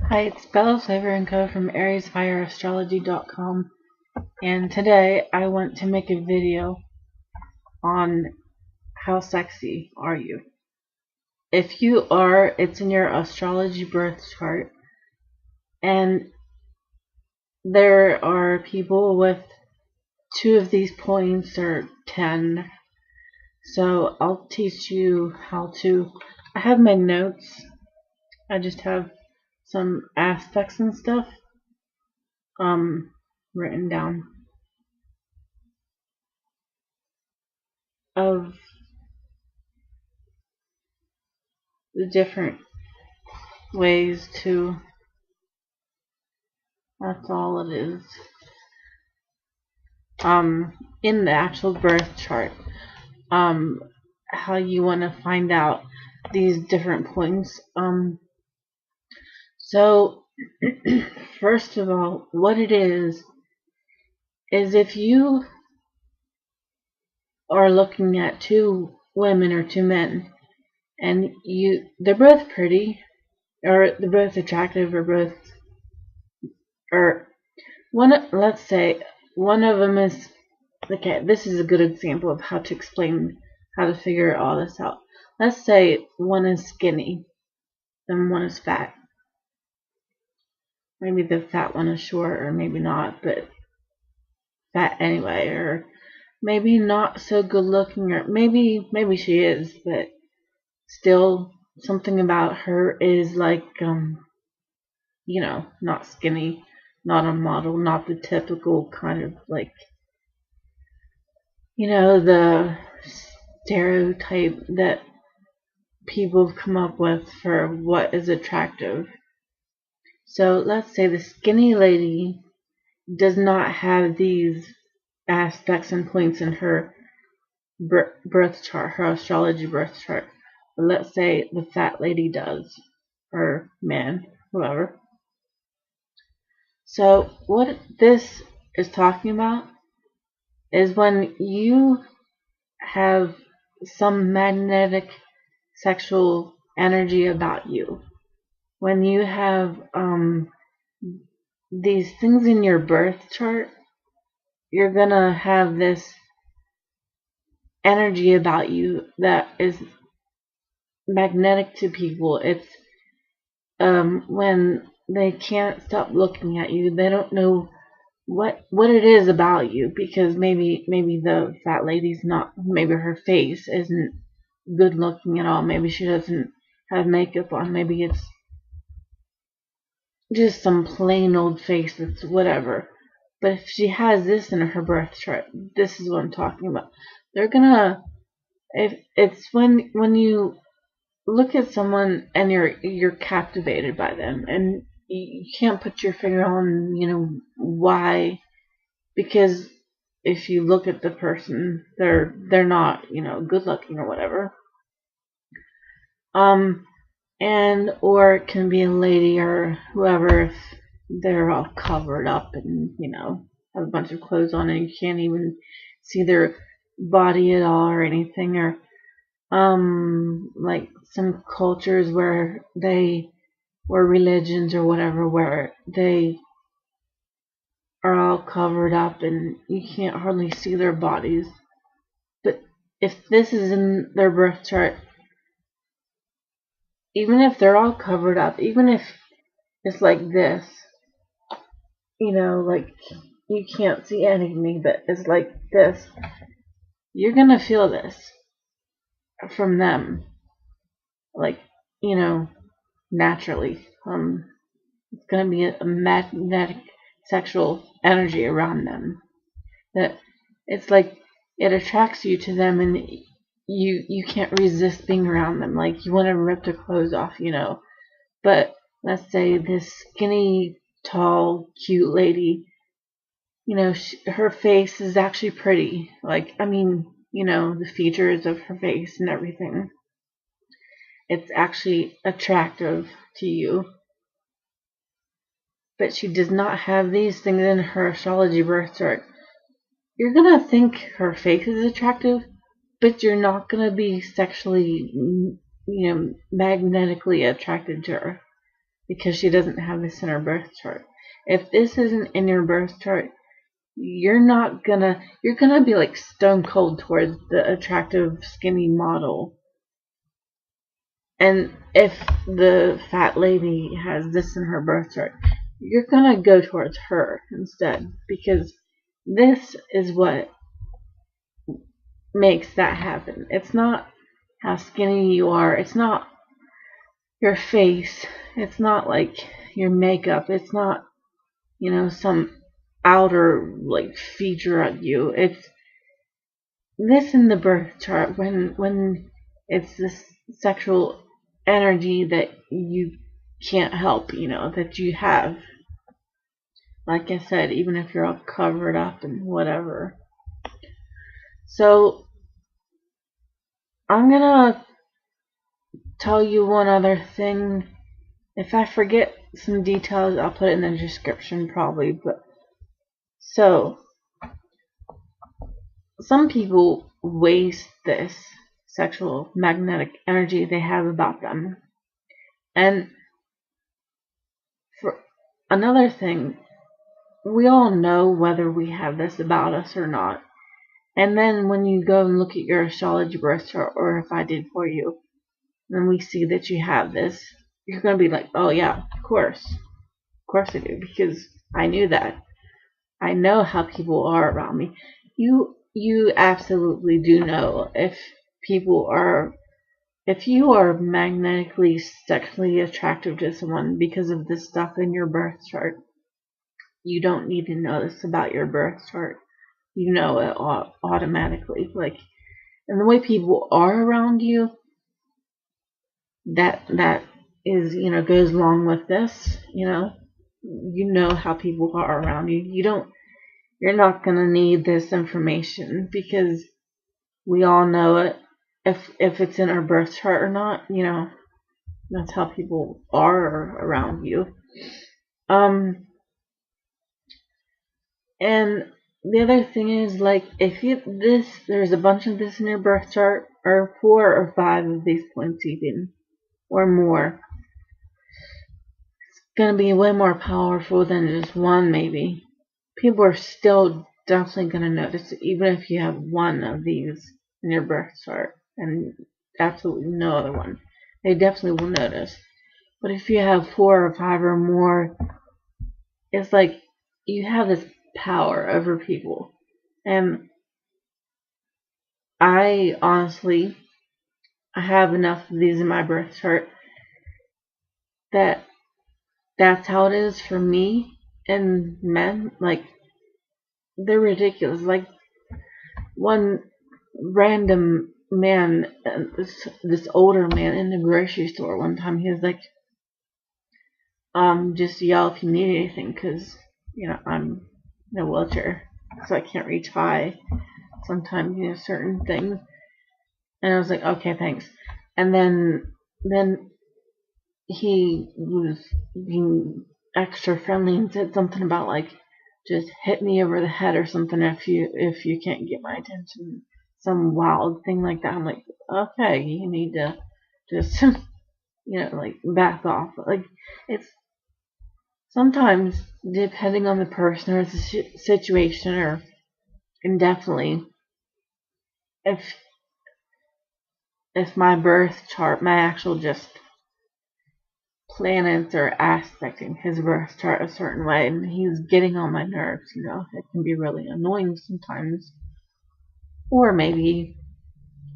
Hi, it's Bella Flavor & Co. from AriesFireAstrology.com, and today I want to make a video on how sexy are you. If you are, it's in your astrology birth chart, and there are people with 2 of these points or 10, so I'll teach you how to. I have my notes, I just have some aspects and stuff written down of the different ways to. That's all it is. In the actual birth chart, how you want to find out these different points. So first of all, what it is if you are looking at 2 women or 2 men, and they're both pretty, or they're both attractive, or let's say one of them is, okay, this is a good example of how to explain how to figure all this out. Let's say one is skinny and one is fat. Maybe the fat one is short, or maybe not, but fat anyway, or maybe not so good looking, or maybe she is, but still something about her is like, not skinny, not a model, not the typical kind of, like, the stereotype that people have come up with for what is attractive. So let's say the skinny lady does not have these aspects and points in her birth chart, her astrology birth chart. But let's say the fat lady does, or man, whoever. So what this is talking about is when you have some magnetic sexual energy about you. When you have these things in your birth chart, you're gonna have this energy about you that is magnetic to people. It's when they can't stop looking at you, they don't know what it is about you, because maybe the fat lady's not, maybe her face isn't good looking at all, maybe she doesn't have makeup on, maybe it's just some plain old face that's whatever. But if she has this in her birth chart, this is what I'm talking about. They're gonna, if it's when you look at someone and you're captivated by them, and you can't put your finger on why, because if you look at the person, they're not good looking or whatever, and or it can be a lady or whoever, if they're all covered up and have a bunch of clothes on and you can't even see their body at all or anything, or like some cultures where or religions or whatever, where they are all covered up and you can't hardly see their bodies. But if this is in their birth chart, even if they're all covered up, even if it's like this, like you can't see anything, but it's like this, you're gonna feel this from them, like, naturally. It's gonna be a magnetic sexual energy around them, that it's like it attracts you to them, and you can't resist being around them. Like, you want to rip their clothes off, But let's say this skinny, tall, cute lady, her face is actually pretty. Like, I mean, the features of her face and everything. It's actually attractive to you. But she does not have these things in her astrology birth chart. You're gonna think her face is attractive, but you're not gonna be sexually, magnetically attracted to her. because she doesn't have this in her birth chart. If this isn't in your birth chart, you're gonna be like stone cold towards the attractive skinny model. And if the fat lady has this in her birth chart, you're gonna go towards her instead, because this is what makes that happen. It's not how skinny you are, it's not your face, it's not like your makeup, it's not, you know, some outer like feature of you. It's this in the birth chart, when it's this sexual energy that you can't help, you know, that you have. Like I said, even if you're all covered up and whatever. So I'm gonna tell you one other thing. If I forget some details, I'll put it in the description probably. But so some people waste this sexual magnetic energy they have about them. And for another thing, we all know whether we have this about us or not. And then when you go and look at your astrology birth chart, or if I did for you, then we see that you have this, you're going to be like, oh yeah, of course I do, because I knew that. I know how people are around me. You absolutely do know if you are magnetically sexually attractive to someone because of this stuff in your birth chart. You don't need to know this about your birth chart. You know it automatically. Like, and the way people are around you, that is, you know, goes along with this. You know how people are around you. You're not gonna need this information, because we all know it. If it's in our birth chart or not, you know, that's how people are around you. And the other thing is, like, if there's a bunch of this in your birth chart, or 4 or 5 of these points even, or more, it's gonna be way more powerful than just one, maybe. People are still definitely gonna notice it, even if you have one of these in your birth chart and absolutely no other one. They definitely will notice. But if you have 4 or 5 or more, it's like you have this power over people. And I honestly, I have enough of these in my birth chart that's how it is for me. And men, like, they're ridiculous. Like, one random man, this older man in the grocery store one time, he was like, just yell if you need anything, because, you know, I'm in a wheelchair, so I can't reach high sometimes, you know, certain things. And I was like, okay, thanks. And then he was being extra friendly and said something about, like, just hit me over the head or something if you can't get my attention, some wild thing like that. I'm like, okay, you need to just you know, like, back off. Like, it's sometimes, depending on the person or the situation, or indefinitely, if my birth chart, my actual just planets are aspecting his birth chart a certain way, and he's getting on my nerves, you know, it can be really annoying sometimes. Or maybe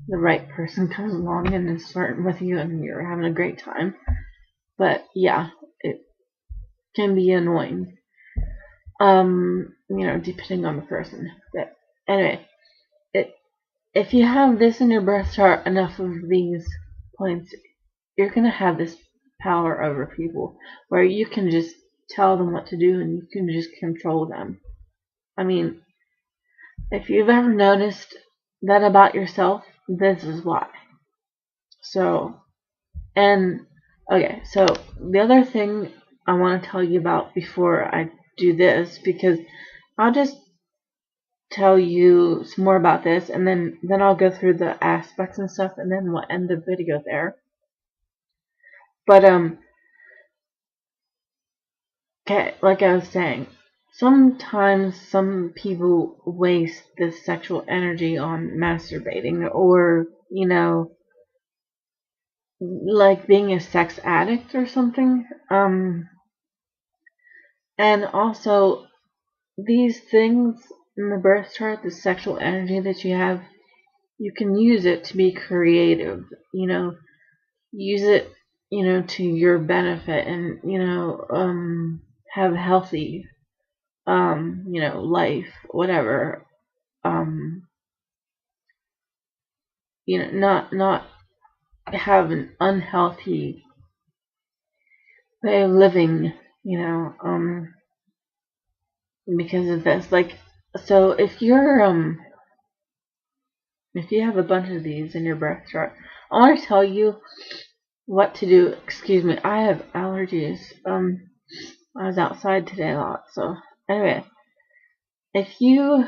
the right person comes along and is flirting with you and you're having a great time. But yeah, it can be annoying. You know, depending on the person. But anyway, if you have this in your birth chart, enough of these points, you're gonna have this power over people where you can just tell them what to do and you can just control them. I mean, if you've ever noticed that about yourself, this is why. So, and okay, so the other thing I want to tell you about before I do this, because I'll just tell you some more about this, and then I'll go through the aspects and stuff, and then we'll end the video there. But Okay, like I was saying, sometimes some people waste this sexual energy on masturbating, or, like being a sex addict or something. And also, these things in the birth chart, the sexual energy that you have, you can use it to be creative, use it, to your benefit, and, have healthy, life, whatever. Um, not have an unhealthy way of living, because of this. Like, so if you have a bunch of these in your birth chart, I want to tell you what to do. Excuse me, I have allergies. I was outside today a lot, so anyway, if you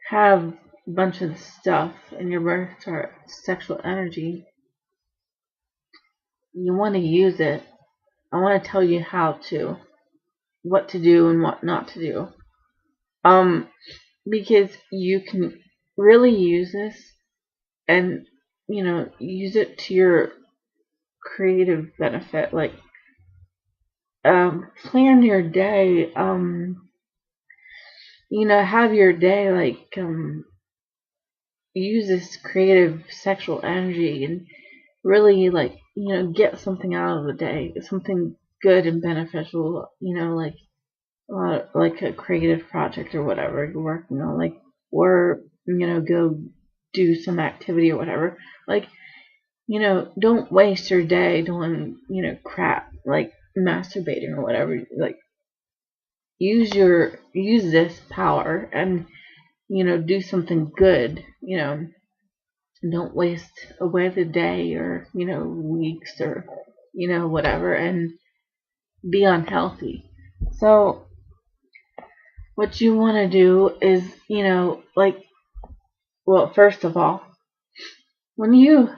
have a bunch of stuff in your birth chart, sexual energy, you want to use it. I want to tell you what to do and what not to do. Because you can really use this and, use it to your creative benefit. Like, plan your day, have your day, like, use this creative sexual energy and really, like, get something out of the day, something good and beneficial, like a creative project or whatever you're working on, like, or, go do some activity or whatever. Like, don't waste your day doing, crap, like masturbating or whatever. Like, use this power and, do something good, don't waste away the day or, weeks or, whatever, and be unhealthy. So what you want to do is, like, well, first of all, when you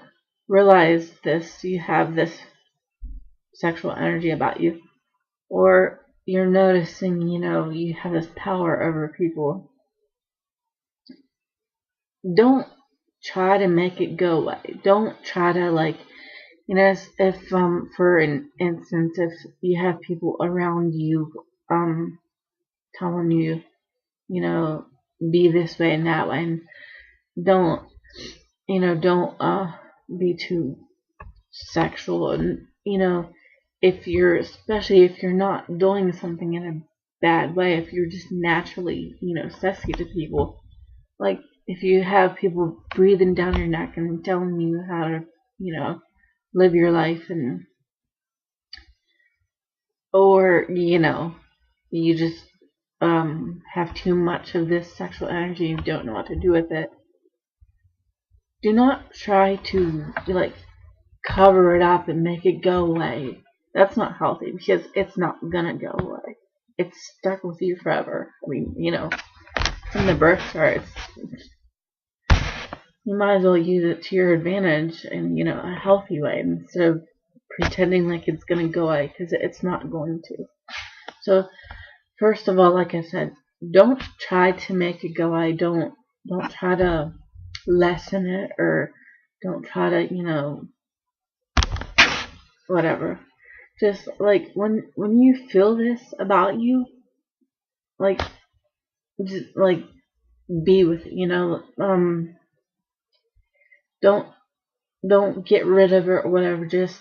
realize this, you have this sexual energy about you, or you're noticing, you have this power over people, don't try to make it go away. Don't try to, like, if for an instance, if you have people around you telling you, be this way and that way, and don't don't be too sexual, and, especially if you're not doing something in a bad way, if you're just naturally, sexy to people, like, if you have people breathing down your neck and telling you how to, live your life, and, or, you just have too much of this sexual energy and don't know what to do with it, do not try to, like, cover it up and make it go away. That's not healthy, because it's not gonna go away. It's stuck with you forever. I mean, in the birth chart, you might as well use it to your advantage in, a healthy way, instead of pretending like it's gonna go away, because it's not going to. So, first of all, like I said, don't try to make it go away. Don't try to lessen it, or don't try to, whatever. Just, like, when you feel this about you, like, just, like, be with it, don't get rid of it or whatever. Just,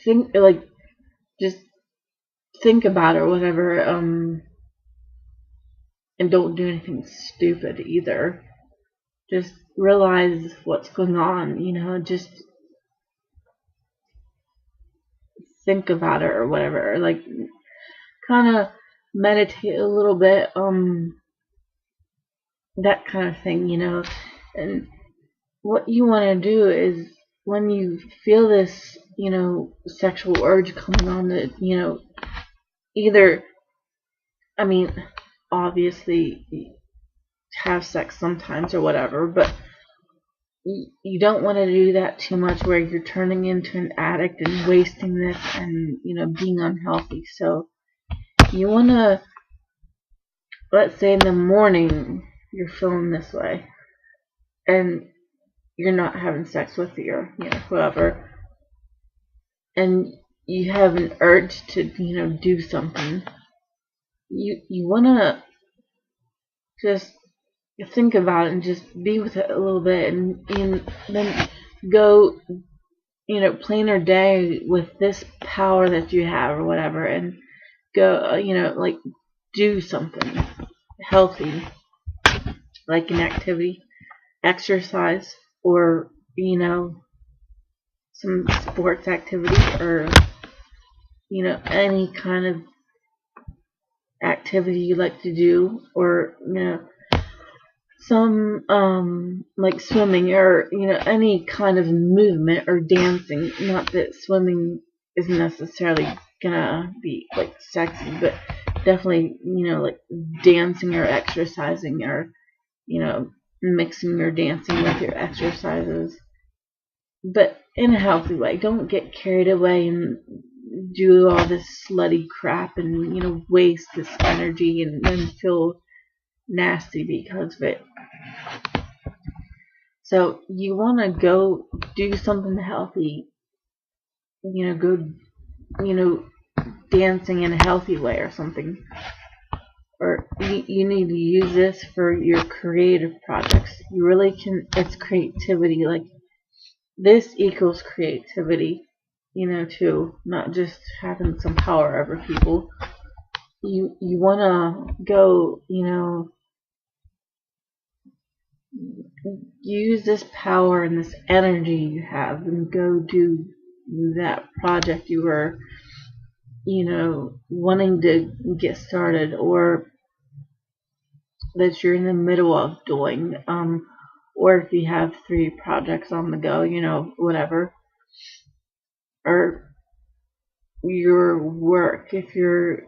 think, like, just think about it or whatever, and don't do anything stupid either. Just realize what's going on, just think about it or whatever. Like, kind of meditate a little bit, that kind of thing, and what you want to do is, when you feel this, sexual urge coming on, that, either, I mean, obviously have sex sometimes or whatever, but you don't want to do that too much where you're turning into an addict and wasting this and, you know, being unhealthy. So you want to, let's say in the morning you're feeling this way and you're not having sex with your, you know, whoever, and you have an urge to, you know, do something. You want to just think about it and just be with it a little bit, and then go, you know, plan your day with this power that you have or whatever, and go, you know, like do something healthy, like an activity, exercise, or, you know, some sports activity, or, you know, any kind of activity you like to do, or, you know, some like swimming, or, you know, any kind of movement or dancing. Not that swimming is necessarily gonna be like sexy, but definitely, you know, like dancing or exercising, or, you know, mixing your dancing with your exercises, but in a healthy way. Don't get carried away and do all this slutty crap and, you know, waste this energy and then feel nasty because of it. So you want to go do something healthy, you know, go, you know, dancing in a healthy way or something. Or you need to use this for your creative projects. You really can, it's creativity. Like, this equals creativity, you know, too. Not just having some power over people. You want to go, you know, use this power and this energy you have and go do that project you were, you know, wanting to get started, or that you're in the middle of doing, or if you have 3 projects on the go, you know, whatever, or your work, if you're,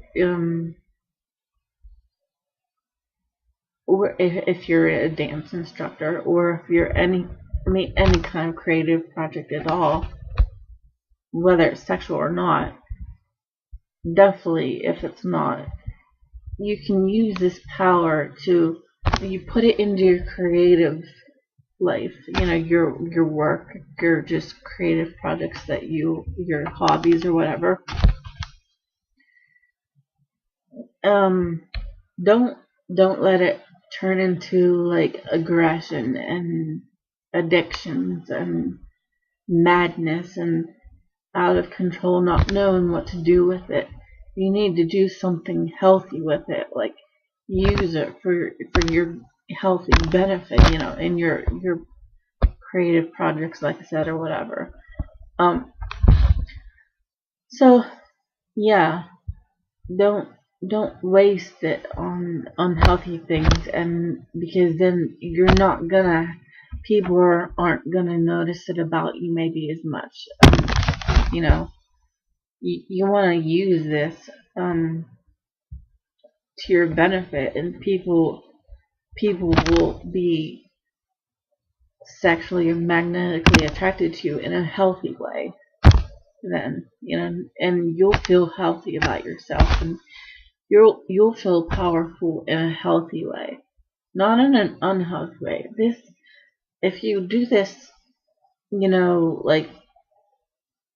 or if you're a dance instructor, or if you're any kind of creative project at all, whether it's sexual or not. Definitely, if it's not, you can use this power to, you put it into your creative life, you know, your work, your just creative projects that your hobbies or whatever. Don't let it turn into like aggression and addictions and madness and out of control, not knowing what to do with it. You need to do something healthy with it, like use it for your healthy benefit, you know, in your creative projects, like I said, or whatever. So yeah, don't waste it on unhealthy things, and because then you're not gonna, people aren't gonna notice it about you maybe as much. You know, you want to use this to your benefit, and people will be sexually or magnetically attracted to you in a healthy way. Then, you know, and you'll feel healthy about yourself, and you'll feel powerful in a healthy way, not in an unhealthy way. This, if you do this, you know, like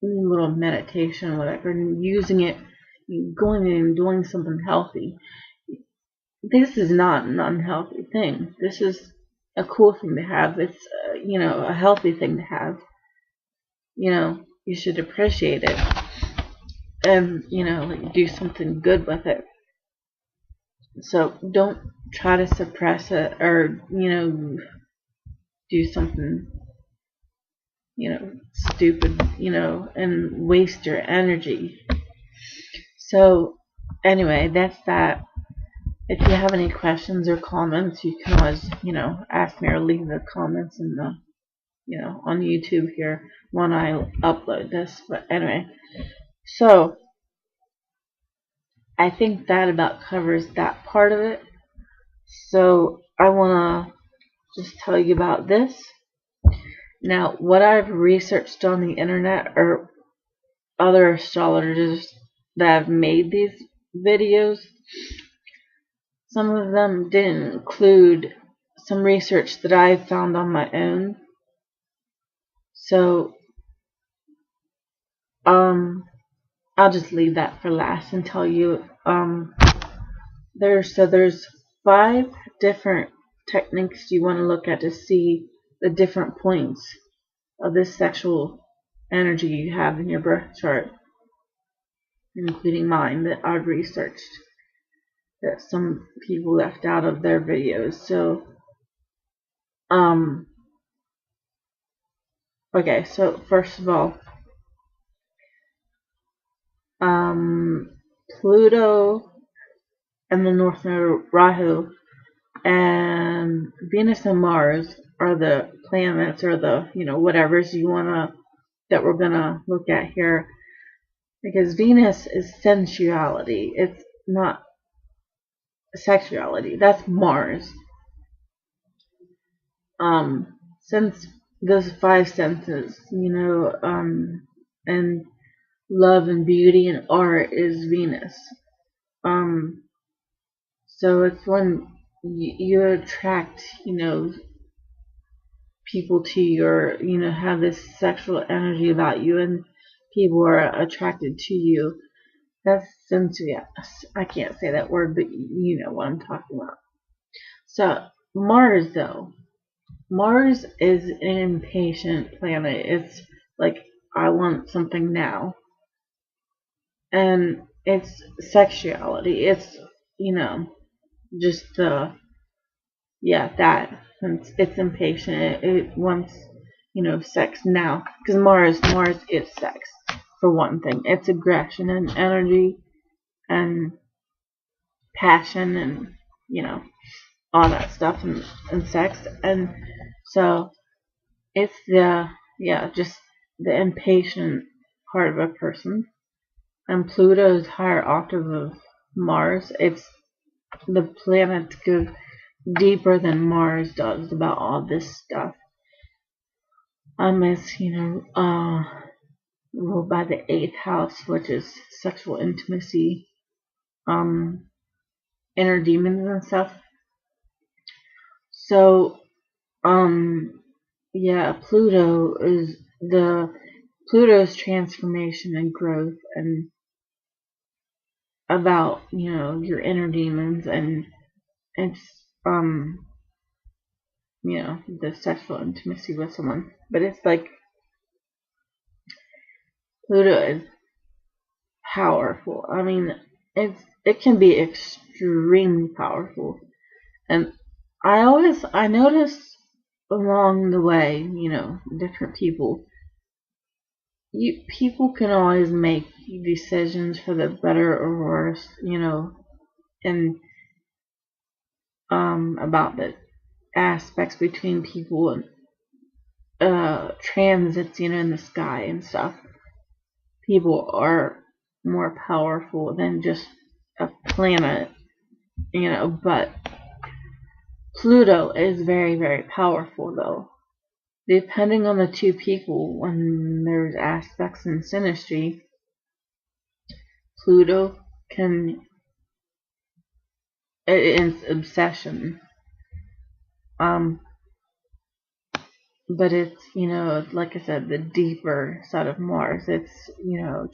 little meditation, whatever, and using it, going in and doing something healthy, this is not an unhealthy thing. This is a cool thing to have. It's, you know, a healthy thing to have. You know, you should appreciate it, and, you know, like, do something good with it. So don't try to suppress it, or, you know, do something, you know, stupid, you know, and waste your energy. So anyway, that's that. If you have any questions or comments, you can always, you know, ask me or leave the comments in the, you know, on YouTube here when I upload this. But anyway, so I think that about covers that part of it. So I want to just tell you about this. Now, what I've researched on the internet or other astrologers that have made these videos, some of them didn't include some research that I found on my own. So, I'll just leave that for last and tell you, there's 5 different techniques you want to look at to see the different points of this sexual energy you have in your birth chart, including mine that I've researched that some people left out of their videos. So, okay, so first of all, Pluto and the North Node Rahu and Venus and Mars are the planets, or the, whatevers you wanna, that we're gonna look at here, because Venus is sensuality, it's not sexuality. That's Mars. Since those 5 senses, and love and beauty and art is Venus. So it's when you attract, people to your, have this sexual energy about you, and people are attracted to you. That's sensuous. I can't say that word, but you know what I'm talking about. So Mars, though, Mars is an impatient planet. It's like, I want something now. And it's sexuality. It's, just that. It's impatient. It wants, sex now. Because Mars is sex, for one thing. It's aggression and energy and passion and, all that stuff, and sex. And so it's just the impatient part of a person. And Pluto's higher octave of Mars. It's the planets go deeper than Mars does about all this stuff. It's, ruled by the 8th house, which is sexual intimacy, inner demons and stuff. So, Pluto is Pluto's transformation and growth, and about, your inner demons, and it's, the sexual intimacy with someone. But it's like, Pluto is powerful. I mean, it can be extremely powerful. And I notice along the way, different people, people can always make decisions for the better or worse, and about the aspects between people and transits, in the sky and stuff. People are more powerful than just a planet, but Pluto is very, very powerful, though. Depending on the 2 people, when there's aspects in synastry, Pluto it's obsession. But it's, like I said, the deeper side of Mars. It's,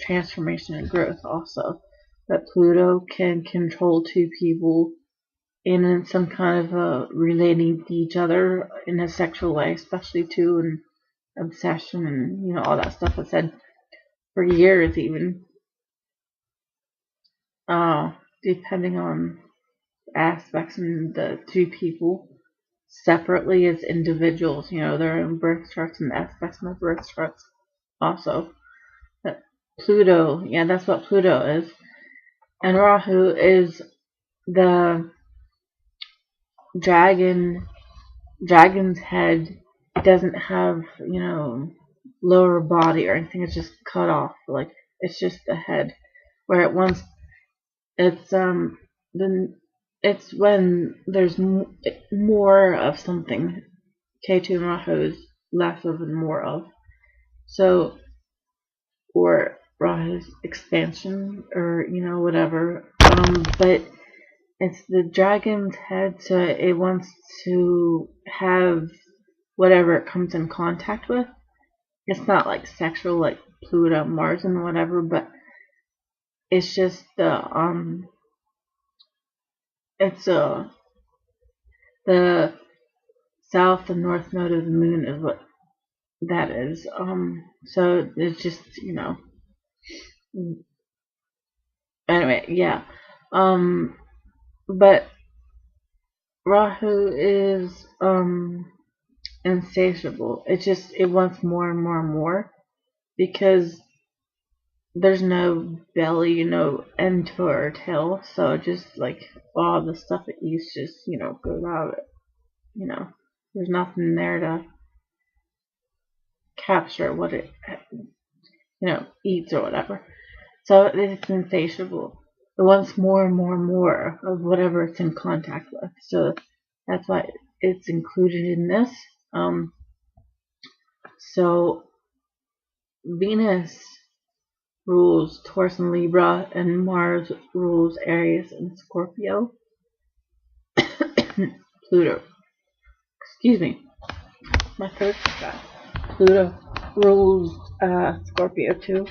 transformation and growth also. But Pluto can control 2 people in some kind of relating to each other in a sexual way, especially too, and obsession and, all that stuff I said for years even. Depending on aspects in the 2 people separately as individuals, their own birth charts and aspects in their birth charts also. But Pluto, that's what Pluto is. And Rahu is the dragon's head. It doesn't have, lower body or anything. It's just cut off. Like, it's just the head. Where it once, it's when there's more of something. Ketu and Rahu is less of and more of. So, or Rahu's expansion, or whatever. But it's the dragon's head, so it wants to have whatever it comes in contact with. It's not like sexual, like Pluto, Mars, and whatever, but it's just the south and north node of the moon is what that is. So it's just anyway, yeah. But Rahu is insatiable. It wants more and more and more, because there's no belly, no end to our tail, so just like all the stuff it eats just, goes out. There's nothing there to capture what it, eats or whatever. So it's insatiable. It wants more and more and more of whatever it's in contact with. So that's why it's included in this. So Venus rules Taurus and Libra, and Mars rules Aries and Scorpio. Pluto, excuse me, my throat's bad. Pluto rules Scorpio too.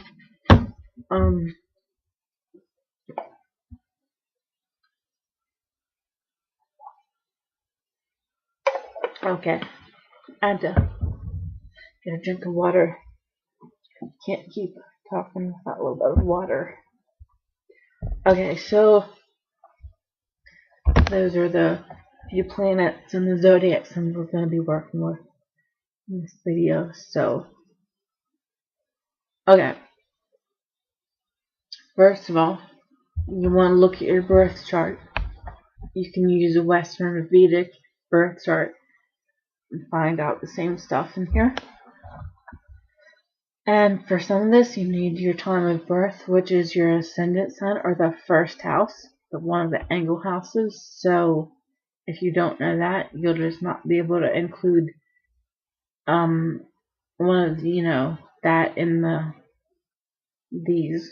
Okay, I had to get a drink of water. Can't keep talking without a little bit of water. Okay, so those are the few planets and the zodiac signs we're going to be working with in this video. So, okay, first of all, you want to look at your birth chart. You can use a Western or Vedic birth chart and find out the same stuff in here. And for some of this, you need your time of birth, which is your ascendant sign, or the first house, one of the angle houses. So if you don't know that, you'll just not be able to include one of that in these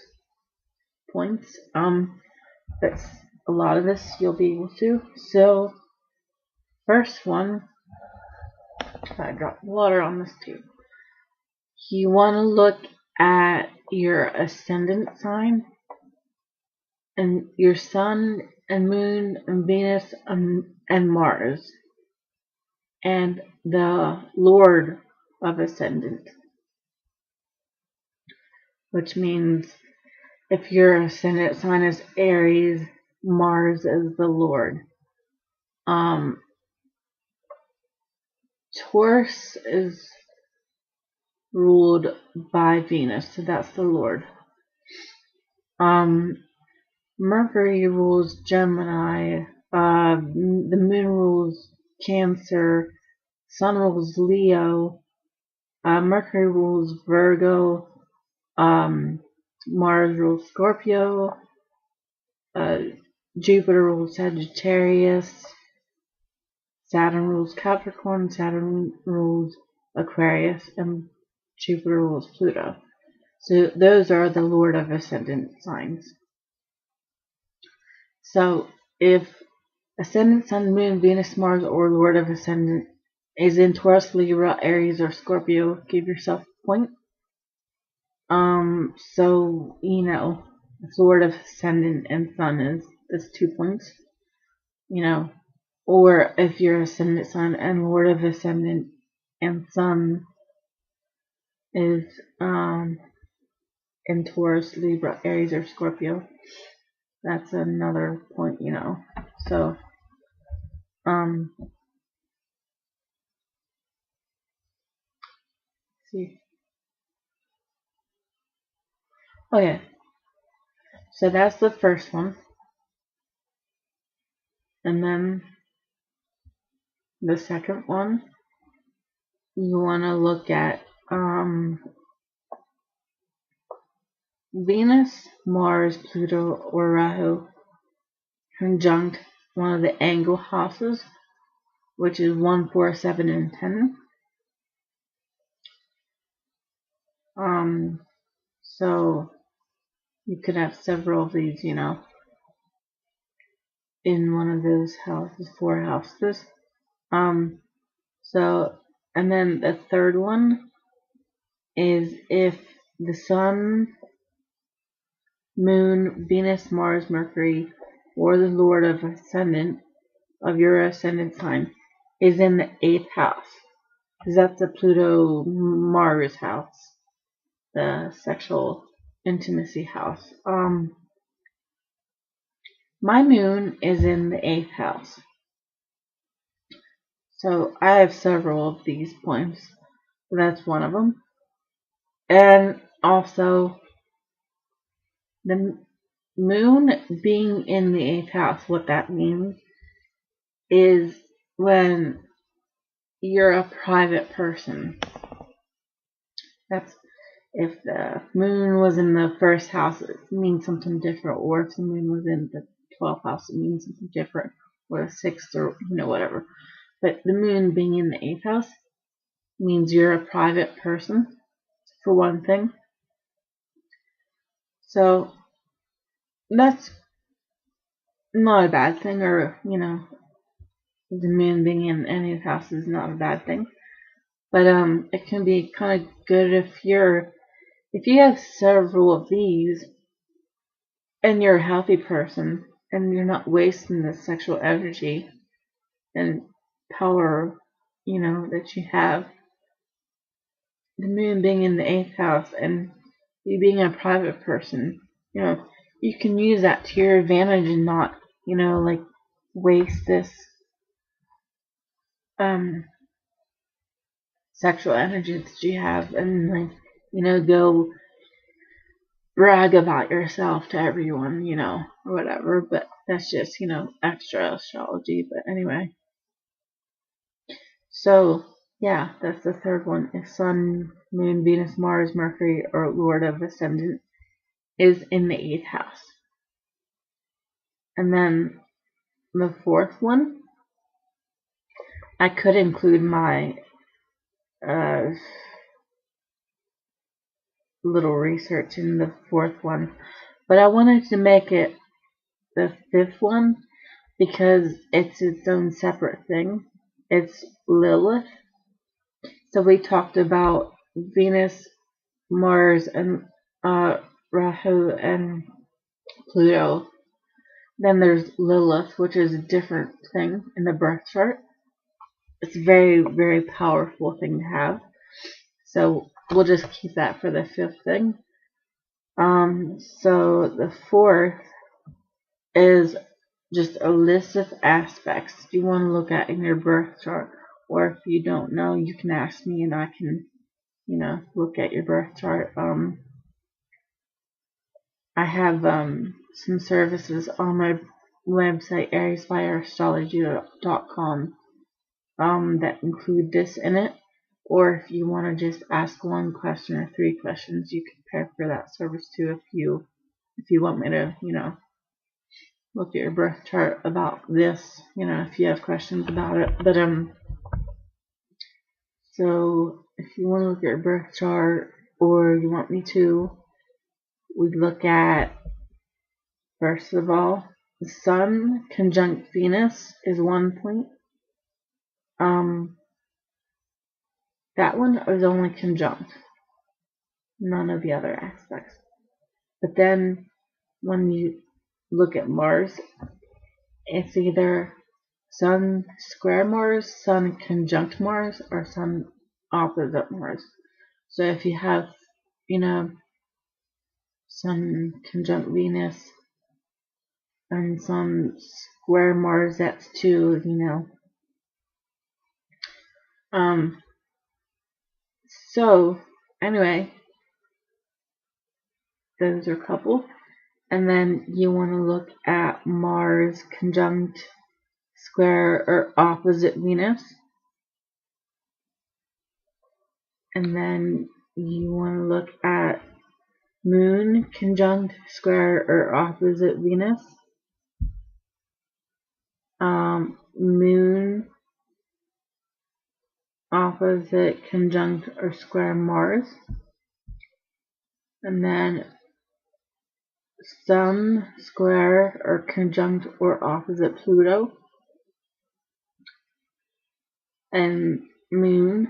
points. But a lot of this you'll be able to. So first one, I dropped water on this too. You want to look at your ascendant sign and your sun and moon and Venus and Mars and the Lord of ascendant, which means if your ascendant sign is Aries, Mars is the Lord. Taurus is ruled by Venus, so that's the Lord. Mercury rules Gemini, the moon rules Cancer, Sun rules Leo, Mercury rules Virgo, Mars rules Scorpio, Jupiter rules Sagittarius, Saturn rules Capricorn, Saturn rules Aquarius, and Jupiter rules Pluto. So those are the Lord of Ascendant signs. So if Ascendant, Sun, Moon, Venus, Mars, or Lord of Ascendant is in Taurus, Libra, Aries, or Scorpio, give yourself a point. So if Lord of Ascendant and Sun is 2 points. Or if your Ascendant Sun and Lord of Ascendant and Sun is in Taurus, Libra, Aries, or Scorpio, that's another point, So, see. Okay, so that's the first one. And then the second one, you want to look at Venus, Mars, Pluto, or Rahu conjunct one of the angle houses, which is 1, 4, 7, and 10. So you could have several of these, you know, in one of those houses, 4 houses. So, and then the third one is if the Sun, Moon, Venus, Mars, Mercury, or the Lord of Ascendant of your ascendant sign is in the 8th house. Because that's the Pluto Mars house, the sexual intimacy house. My moon is in the 8th house. So I have several of these points. That's one of them. And also, the moon being in the 8th house, what that means is when you're a private person. That's if the moon was in the 1st house, it means something different. Or if the moon was in the 12th house, it means something different. Or the 6th, or whatever. But the moon being in the 8th house means you're a private person, for one thing. So that's not a bad thing, or the moon being in any house is not a bad thing. But it can be kind of good if you have several of these and you're a healthy person and you're not wasting the sexual energy and power, that you have. The moon being in the 8th house and you being a private person, you can use that to your advantage and not, like waste this sexual energy that you have and go brag about yourself to everyone, or whatever. But that's just, extra astrology. But anyway. So yeah, that's the third one. If Sun, Moon, Venus, Mars, Mercury, or Lord of Ascendant is in the 8th house. And then the 4th one, I could include my little research in the 4th one, but I wanted to make it the 5th one because it's its own separate thing. It's Lilith. So we talked about Venus, Mars, and Rahu and Pluto. Then there's Lilith, which is a different thing in the birth chart. It's a very, very powerful thing to have. So we'll just keep that for the 5th thing. So the 4th is just a list of aspects you want to look at in your birth chart. Or if you don't know, you can ask me and I can, look at your birth chart. I have some services on my website, ariesfireastrology.com, that include this in it. Or if you want to just ask 1 question or 3 questions, you can pay for that service too if you want me to, look at your birth chart about this, if you have questions about it. But so if you want to look at your birth chart or you want me to, we look at, first of all, the Sun conjunct Venus is 1 point. That one is only conjunct, none of the other aspects. But then when you look at Mars, it's either Sun square Mars, Sun conjunct Mars, or Sun opposite Mars. So if you have, Sun conjunct Venus and Sun square Mars, that's 2, So anyway, those are a couple. And then you want to look at Mars conjunct square or opposite Venus. And then you want to look at Moon conjunct square or opposite Venus. Moon opposite conjunct or square Mars. And then Sun square or conjunct or opposite Pluto, and Moon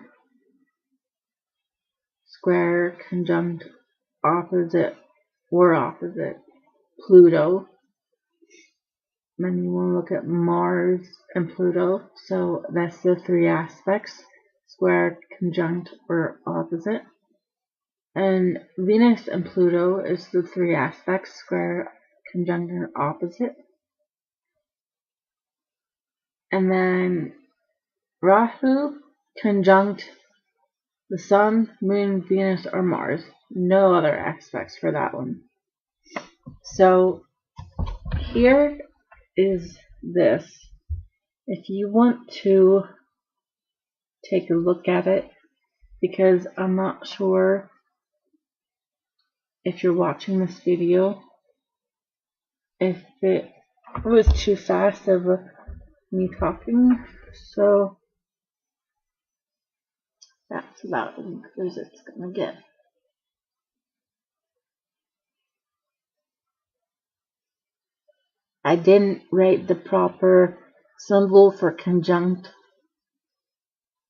square conjunct opposite Pluto. Then you want to look at Mars and Pluto, so that's the three aspects, square, conjunct, or opposite. And Venus and Pluto is the three aspects, square, conjunct, and opposite. And then Rahu conjunct the Sun, Moon, Venus, or Mars. No other aspects for that one. So here is this. If you want to take a look at it, because I'm not sure if you're watching this video, if it was too fast of me talking, so that's about as good as it's gonna get. I didn't write the proper symbol for conjunct.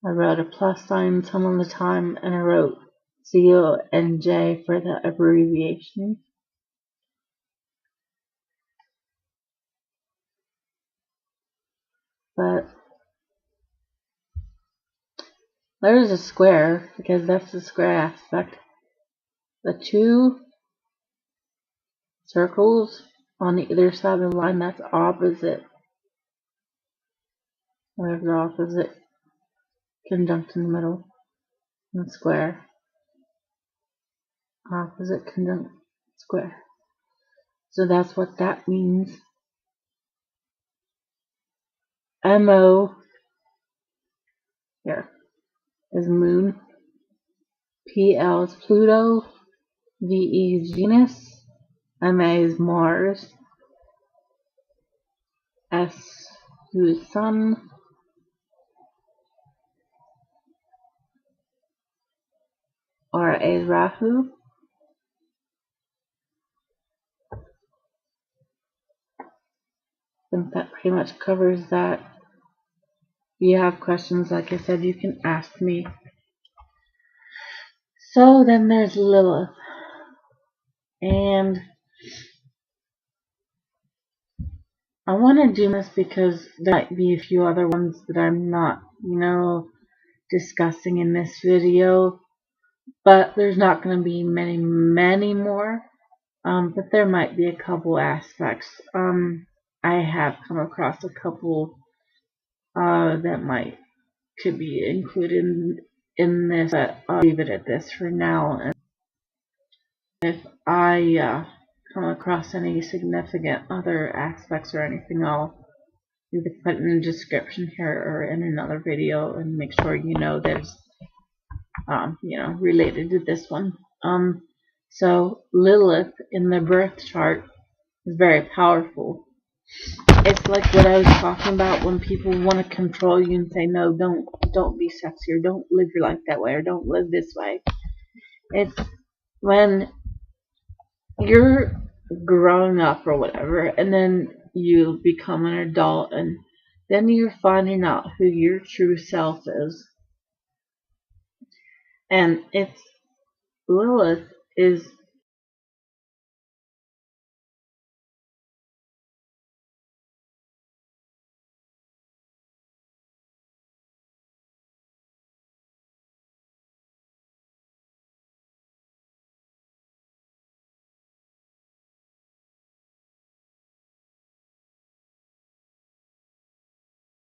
I wrote a plus sign some of the time, and I wrote CO and J for the abbreviation. But there's a square, because that's the square aspect. The two circles on the other side of the line, that's opposite. There's the opposite conjunct in the middle, and square. Opposite conjunct square. So that's what that means. MO here is Moon. PL is Pluto. VE is Venus. MA is Mars. S is Sun. RA is Rahu. I think that pretty much covers that. If you have questions, like I said, you can ask me. So then there's Lilith. And I want to do this because there might be a few other ones that I'm not, discussing in this video. But there's not going to be many more. But there might be a couple aspects. I have come across a couple that could be included in this, but I'll leave it at this for now. And if I come across any significant other aspects or anything, I'll either put it in the description here or in another video, and make sure you know that it's related to this one. So Lilith in the birth chart is very powerful. It's like what I was talking about when people want to control you and say, no, don't be sexy, or don't live your life that way, or don't live this way. It's when you're growing up or whatever, and then you become an adult, and then you're finding out who your true self is. And Lilith is